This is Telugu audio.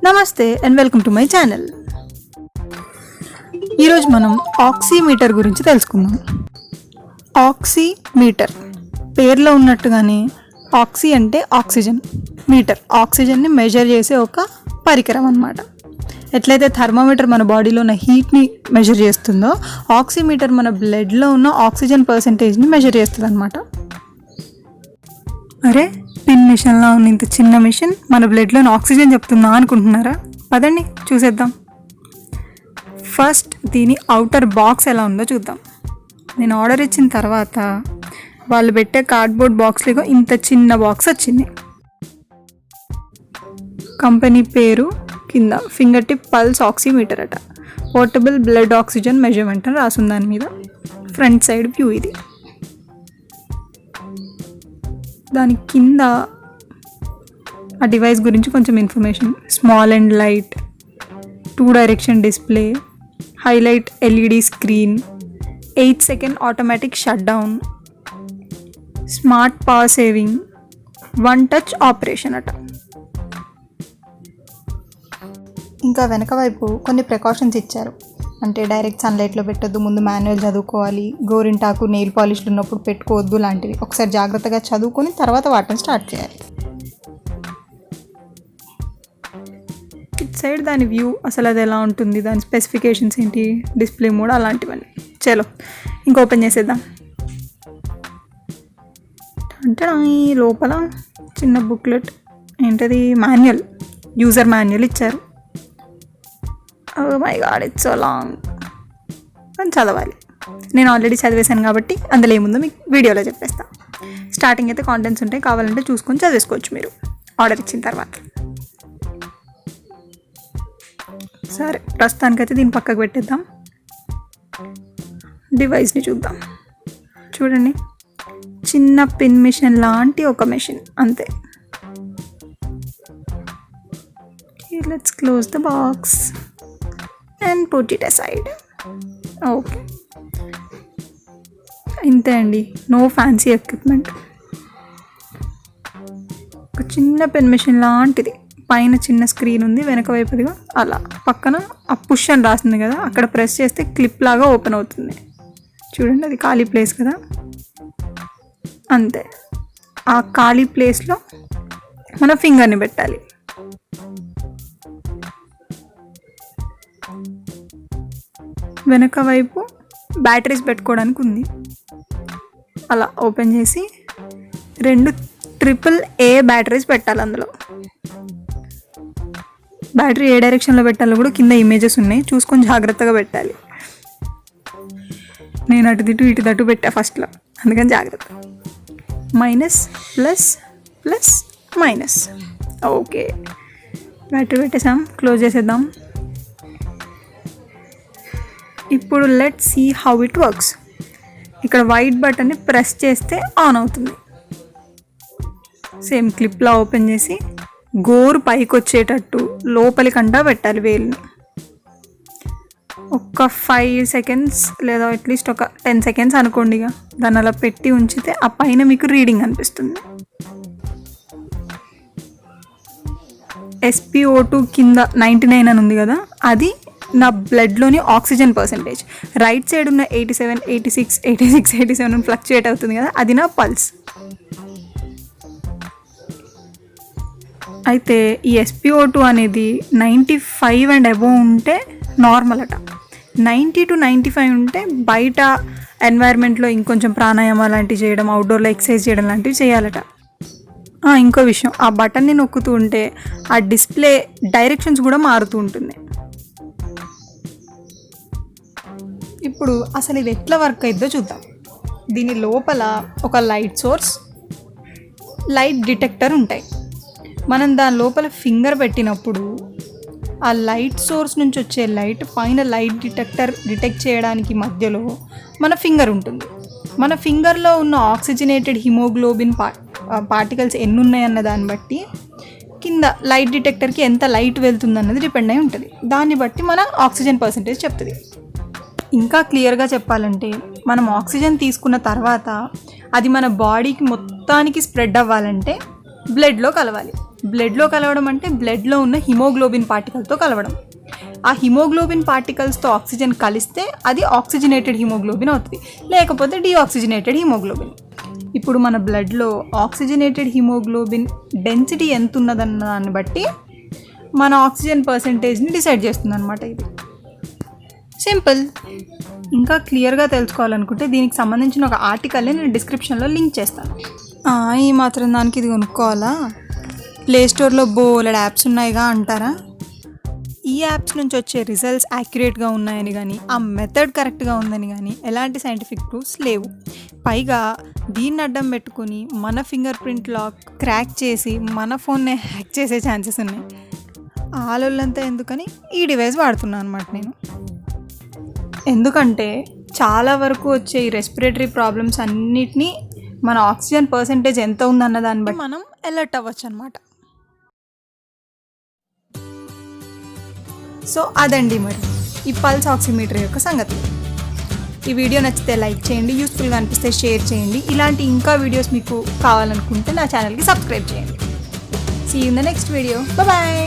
నమస్తే and welcome to my channel. ఈరోజు మనం ఆక్సీమీటర్ గురించి తెలుసుకుందాం. ఆక్సీమీటర్ పేరులో ఉన్నట్టుగానే ఆక్సీ అంటే ఆక్సిజన్, మీటర్ ఆక్సిజన్ని మెజర్ చేసే ఒక పరికరం అన్నమాట. ఎట్లయితే థర్మోమీటర్ మన బాడీలో ఉన్న హీట్ని మెజర్ చేస్తుందో, ఆక్సీమీటర్ మన బ్లడ్లో ఉన్న ఆక్సిజన్ పర్సంటేజ్ని మెజర్ చేస్తుంది అన్నమాట. అరే, పిన్ మిషన్లా ఉన్న ఇంత చిన్న మిషన్ మన బ్లడ్లోని ఆక్సిజన్ చెప్తుందా అనుకుంటున్నారా? పదండి చూసేద్దాం. ఫస్ట్ దీని అవుటర్ బాక్స్ ఎలా ఉందో చూద్దాం. నేను ఆర్డర్ ఇచ్చిన తర్వాత వాళ్ళు పెట్టే కార్డ్బోర్డ్ బాక్స్లో ఇంత చిన్న బాక్స్ వచ్చింది. కంపెనీ పేరు కింద ఫింగర్ టిప్ పల్స్ ఆక్సీమీటర్ అట. పోర్టబుల్ బ్లడ్ ఆక్సిజన్ మెజర్మెంట్ అని రాసుంది దాని మీద. ఫ్రంట్ సైడ్ వ్యూ ఇది. దాని కింద ఆ డివైస్ గురించి కొంచెం information. Small and light, 2 direction display, highlight LED screen, 8 second automatic shut down, smart power saving, 1 touch operation అట. ఇంకా వెనక వైపు కొన్ని ప్రికాషన్స్ ఇచ్చారు. అంటే డైరెక్ట్ సన్లైట్లో పెట్టొద్దు, ముందు మాన్యువల్ చదువుకోవాలి, గోరింటాకు నెయిల్ పాలిష్లు ఉన్నప్పుడు పెట్టుకోవద్దు లాంటివి ఒకసారి జాగ్రత్తగా చదువుకొని తర్వాత వాటిని స్టార్ట్ చేయాలి. ఇట్ సైడ్ దాని వ్యూ, అసలు అది ఎలా ఉంటుంది, దాని స్పెసిఫికేషన్స్ ఏంటి, డిస్ప్లే మోడ్, అలాంటివన్నీ. చలో ఇంకా ఓపెన్ చేసేద్దాం. అంటే ఈ లోపల చిన్న బుక్లెట్, ఏంటది, మాన్యువల్, యూజర్ మాన్యువల్ ఇచ్చారు. Oh my God, it's so long అని చదవాలి. నేను ఆల్రెడీ చదివేశాను కాబట్టి అందులో ఏముందో మీకు వీడియోలో చెప్పేస్తాను. స్టార్టింగ్ అయితే కాంటెంట్స్ ఉంటాయి, కావాలంటే చూసుకొని చదివేసుకోవచ్చు మీరు ఆర్డర్ ఇచ్చిన తర్వాత. సరే, ప్రస్తుతానికైతే దీన్ని పక్కకు పెట్టేద్దాం. డివైస్ని చూద్దాం. చూడండి, చిన్న పిన్ మిషన్ లాంటి ఒక మెషిన్ అంతే. Let's close the box and put it aside. Okay, ఇంతే అండి. No fancy equipment. ఒక చిన్న పెన్ మిషన్ లాంటిది. పైన చిన్న స్క్రీన్ ఉంది, వెనక వైపుదిగా అలా పక్కన ఆ పుష్ అని రాసింది కదా, అక్కడ ప్రెస్ చేస్తే క్లిప్ లాగా ఓపెన్ అవుతుంది. చూడండి, అది ఖాళీ ప్లేస్ కదా, అంతే. ఆ ఖాళీ ప్లేస్లో మన ఫింగర్ని పెట్టాలి. వెనక వైపు బ్యాటరీస్ పెట్టుకోవడానికి ఉంది. అలా ఓపెన్ చేసి 2 AAA బ్యాటరీస్ పెట్టాలి అందులో. బ్యాటరీ ఏ డైరెక్షన్లో పెట్టాలో కూడా కింద ఇమేజెస్ ఉన్నాయి, చూసుకొని జాగ్రత్తగా పెట్టాలి. నేను అటు ఇటు ఇటు తట్టు పెట్టా ఫస్ట్లో, అందుకని జాగ్రత్త. Minus plus plus minus. Okay, battery పెట్టేసాం, క్లోజ్ చేసేద్దాం. ఇప్పుడు let's see how it works. ఇక్కడ వైట్ బటన్ని ప్రెస్ చేస్తే ఆన్ అవుతుంది. సేమ్ క్లిప్లా ఓపెన్ చేసి గోరు పైకి వచ్చేటట్టు లోపలికంటా పెట్టాలి వేలుని. ఒక 5 సెకండ్స్ లేదా అట్లీస్ట్ ఒక 10 సెకండ్స్ అనుకోండి. ఇక దాన్ని అలా పెట్టి ఉంచితే ఆ పైన మీకు రీడింగ్ అనిపిస్తుంది. SpO2 కింద 99 అని ఉంది కదా, అది నా బ్లడ్లోని ఆక్సిజన్ పర్సంటేజ్. రైట్ సైడ్ ఉన్న 87, 86, 86, 87 ఫ్లక్చుయేట్ అవుతుంది కదా, అది నా పల్స్. అయితే ఈ SpO2 అనేది 95 అండ్ అబోవ్ ఉంటే నార్మల్ అట. 90 to 95 ఉంటే బయట ఎన్వైర్న్మెంట్లో ఇంకొంచెం ప్రాణాయామం లాంటివి చేయడం, అవుట్డోర్లో ఎక్సర్సైజ్ చేయడం లాంటివి చేయాలట. ఇంకో విషయం, ఆ బటన్ని నొక్కుతూ ఉంటే ఆ డిస్ప్లే డైరెక్షన్స్ కూడా మారుతూ ఉంటుంది. ఇప్పుడు అసలు ఇది ఎట్లా వర్క్ అయిద్దో చూద్దాం. దీని లోపల ఒక లైట్ సోర్స్, లైట్ డిటెక్టర్ ఉంటాయి. మనం దాని లోపల ఫింగర్ పెట్టినప్పుడు ఆ లైట్ సోర్స్ నుంచి వచ్చే లైట్ పైన లైట్ డిటెక్టర్ డిటెక్ట్ చేయడానికి మధ్యలో మన ఫింగర్ ఉంటుంది. మన ఫింగర్లో ఉన్న ఆక్సిజనేటెడ్ హిమోగ్లోబిన్ పార్టికల్స్ ఎన్ని ఉన్నాయన్న దాన్ని బట్టి కింద లైట్ డిటెక్టర్కి ఎంత లైట్ వెళ్తుంది అన్నది డిపెండ్ అయి ఉంటుంది. దాన్ని బట్టి మన ఆక్సిజన్ పర్సంటేజ్ చెప్తుంది. ఇంకా క్లియర్గా చెప్పాలంటే, మనం ఆక్సిజన్ తీసుకున్న తర్వాత అది మన బాడీకి మొత్తానికి స్ప్రెడ్ అవ్వాలంటే బ్లడ్లో కలవాలి. బ్లడ్లో కలవడం అంటే బ్లడ్లో ఉన్న హిమోగ్లోబిన్ పార్టికల్తో కలవడం. ఆ హిమోగ్లోబిన్ పార్టికల్స్తో ఆక్సిజన్ కలిస్తే అది ఆక్సిజనేటెడ్ హిమోగ్లోబిన్ అవుతుంది, లేకపోతే డీఆక్సిజనేటెడ్ హిమోగ్లోబిన్. ఇప్పుడు మన బ్లడ్లో ఆక్సిజనేటెడ్ హిమోగ్లోబిన్ డెన్సిటీ ఎంత ఉన్నదన్న దాన్ని బట్టి మన ఆక్సిజన్ పర్సెంటేజ్ని డిసైడ్ చేస్తుంది అనమాట. ఇది సింపుల్. ఇంకా క్లియర్గా తెలుసుకోవాలనుకుంటే దీనికి సంబంధించిన ఒక ఆర్టికల్ని నేను డిస్క్రిప్షన్లో లింక్ చేస్తాను. ఈ మాత్రం దానికి ఇది కొనుక్కోవాలా? ప్లేస్టోర్లో బోలెడ్ యాప్స్ ఉన్నాయిగా అంటారా? ఈ యాప్స్ నుంచి వచ్చే రిజల్ట్స్ యాక్యురేట్గా ఉన్నాయని కానీ, ఆ మెథడ్ కరెక్ట్గా ఉందని కానీ ఎలాంటి సైంటిఫిక్ ప్రూఫ్స్ లేవు. పైగా దీన్ని అడ్డం పెట్టుకుని మన ఫింగర్ ప్రింట్ లాక్ క్రాక్ చేసి మన ఫోన్నే హ్యాక్ చేసే ఛాన్సెస్ ఉన్నాయి. ఆలోళ్ళంతా ఎందుకని ఈ డివైస్ వాడుతున్నాను అనమాట నేను. ఎందుకంటే చాలా వరకు వచ్చే ఈ రెస్పిరేటరీ ప్రాబ్లమ్స్ అన్నిటినీ మన ఆక్సిజన్ పర్సెంటేజ్ ఎంత ఉందన్న దాన్ని బట్టి మనం అలర్ట్ అవ్వచ్చు అనమాట. సో అదండి మరి ఈ పల్స్ ఆక్సిమీటర్ యొక్క సంగతి. ఈ వీడియో నచ్చితే లైక్ చేయండి, యూస్ఫుల్గా అనిపిస్తే షేర్ చేయండి. ఇలాంటి ఇంకా వీడియోస్ మీకు కావాలనుకుంటే నా ఛానల్కి సబ్స్క్రైబ్ చేయండి. See you in the next video. Bye.